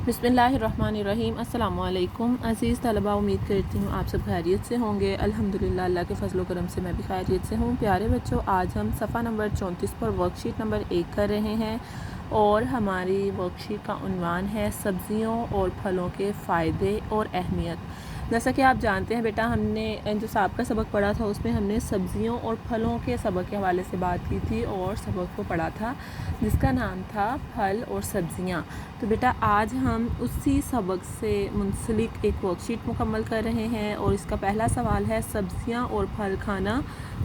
बिस्मिल्लाहिर्रहमानिर्रहीम। अस्सलाम वालेकुम अज़ीज़ तलबा, उम्मीद करती हूँ आप सब खैरियत से होंगे। अल्हम्दुलिल्लाह अल्लाह के फ़ज़ल व करम से मैं भी खैरियत से हूँ। प्यारे बच्चों, आज हम सफ़ा नंबर 34 पर वर्कशीट नंबर 1 कर रहे हैं और हमारी वर्कशीट का उन्वान है सब्ज़ियों और फलों के फ़ायदे और अहमियत। जैसा कि आप जानते हैं बेटा, हमने जो साबका सबक पढ़ा था उसमें हमने सब्ज़ियों और फलों के सबक के हवाले से बात की थी और सबक को पढ़ा था जिसका नाम था फल और सब्ज़ियाँ। तो बेटा आज हम उसी सबक से मुंसलिक एक वर्कशीट मुकम्मल कर रहे हैं और इसका पहला सवाल है, सब्ज़ियाँ और फल खाना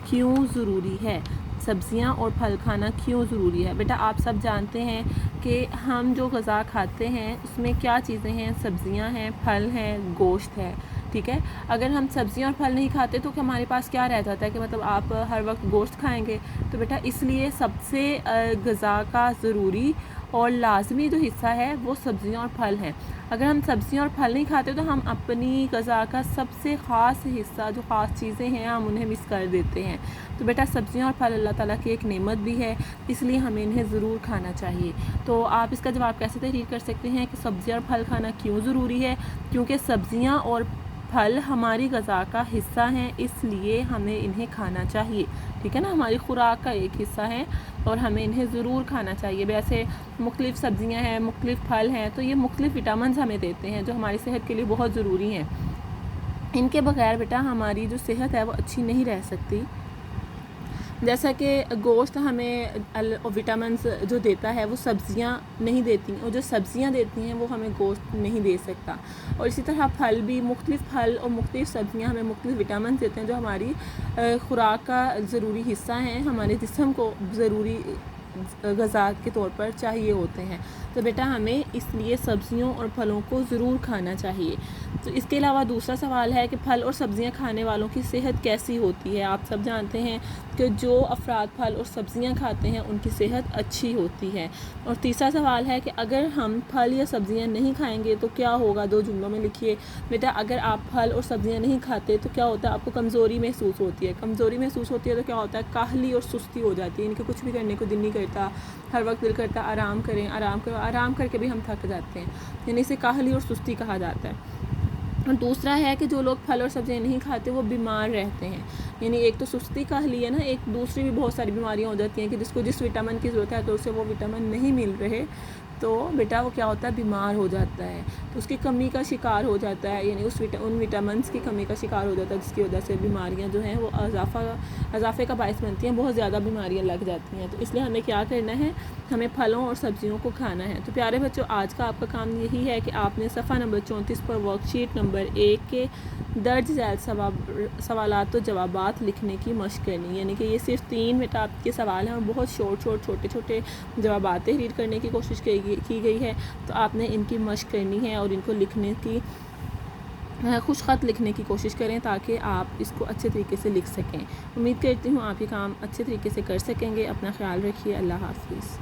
क्यों ज़रूरी है। सब्ज़ियाँ और फल खाना क्यों ज़रूरी है। बेटा आप सब जानते हैं कि हम जो ग़िज़ा खाते हैं उसमें क्या चीज़ें हैं, सब्ज़ियाँ हैं, फल हैं, गोश्त है। ठीक है, अगर हम सब्ज़ियाँ और फल नहीं खाते तो हमारे पास क्या रह जाता है कि मतलब आप हर वक्त गोश्त खाएंगे। तो बेटा इसलिए सबसे ग़िज़ा का ज़रूरी और लाज़मी जो हिस्सा है वो सब्ज़ियाँ और फल हैं। अगर हम सब्ज़ियाँ और फल नहीं खाते तो हम अपनी ग़िज़ा का सबसे ख़ास हिस्सा, जो ख़ास चीज़ें हैं, हम उन्हें मिस कर देते हैं। तो बेटा सब्ज़ियाँ और फल अल्लाह ताला की एक नेमत भी है, इसलिए हमें इन्हें ज़रूर खाना चाहिए। तो आप इसका जवाब कैसे तहरीर कर सकते हैं कि सब्ज़ियाँ और फल खाना क्यों ज़रूरी है। क्योंकि सब्ज़ियाँ और फल हमारी ग़िज़ा का हिस्सा हैं, इसलिए हमें इन्हें खाना चाहिए। ठीक है ना, हमारी खुराक का एक हिस्सा है और हमें इन्हें ज़रूर खाना चाहिए। वैसे मुख्तलिफ़ सब्ज़ियाँ हैं, मुख्तलिफ़ फल हैं, तो ये मुख्तलिफ़ विटामिन्स हमें देते हैं जो हमारी सेहत के लिए बहुत ज़रूरी हैं। इनके बगैर बेटा हमारी जो सेहत है वो अच्छी नहीं रह सकती। जैसा कि गोश्त हमें विटामिन्स जो देता है वो सब्ज़ियाँ नहीं देती, और जो सब्ज़ियाँ देती हैं वो हमें गोश्त नहीं दे सकता। और इसी तरह फल भी, मुख्तलिफ़ फल और मुख्तलिफ़ सब्ज़ियाँ हमें मुख्तलिफ़ विटामिन्स देते हैं जो हमारी खुराक का ज़रूरी हिस्सा हैं, हमारे जिस्म को ज़रूरी ग़िज़ा के तौर पर चाहिए होते हैं। तो बेटा हमें इसलिए सब्ज़ियों और फलों को ज़रूर खाना चाहिए। तो इसके अलावा दूसरा सवाल है कि फल और सब्ज़ियाँ खाने वालों की सेहत कैसी होती है। आप सब जानते हैं कि जो अफराद फल और सब्ज़ियाँ खाते हैं उनकी सेहत अच्छी होती है। और तीसरा सवाल है कि अगर हम फल या सब्ज़ियाँ नहीं खाएंगे तो क्या होगा। 2 जुमलों में लिखिए। बेटा अगर आप फल और सब्ज़ियाँ नहीं खाते तो क्या होता है, आपको कमज़ोरी महसूस होती है। कमज़ोरी महसूस होती है तो क्या होता है, काहली और सुस्ती हो जाती है, इनके कुछ भी करने को दिल नहीं करता, हर वक्त दिल करता आराम करें, आराम करो, आराम करके भी हम थक जाते हैं, यानी इसे काहली और सुस्ती कहा जाता है। और दूसरा है कि जो लोग फल और सब्ज़ियाँ नहीं खाते वो बीमार रहते हैं, यानी एक तो सुस्ती काहली है ना, एक दूसरी भी बहुत सारी बीमारियाँ हो जाती हैं कि जिसको जिस विटामिन की ज़रूरत है तो उसे वो विटामिन नहीं मिल रहे, तो बेटा वो क्या होता है, बीमार हो जाता है, तो उसकी कमी का शिकार हो जाता है, यानी उन विटामिन्स की कमी का शिकार हो जाता है, जिसकी वजह से बीमारियां जो हैं वो इजाफे का बायस बनती हैं, बहुत ज़्यादा बीमारियां लग जाती हैं। तो इसलिए हमें क्या करना है, हमें फलों और सब्ज़ियों को खाना है। तो प्यारे बच्चों, आज का आपका काम यही है कि आपने सफ़ा नंबर 34 पर वर्कशीट नंबर 1 के दर्ज झैल सवालात और जवाबात लिखने की मशक़ करनी, यानी कि ये सिर्फ 3 बेटा आपके सवाल हैं और बहुत छोटे छोटे जवाबात तहरीर करने की कोशिश की गई है। तो आपने इनकी मशक़ करनी है और इनको लिखने की खुश ख़त लिखने की कोशिश करें ताकि आप इसको अच्छे तरीके से लिख सकें। उम्मीद करती हूँ आप ये काम अच्छे तरीके से कर सकेंगे। अपना ख्याल रखिए। अल्लाह हाफ़िज़।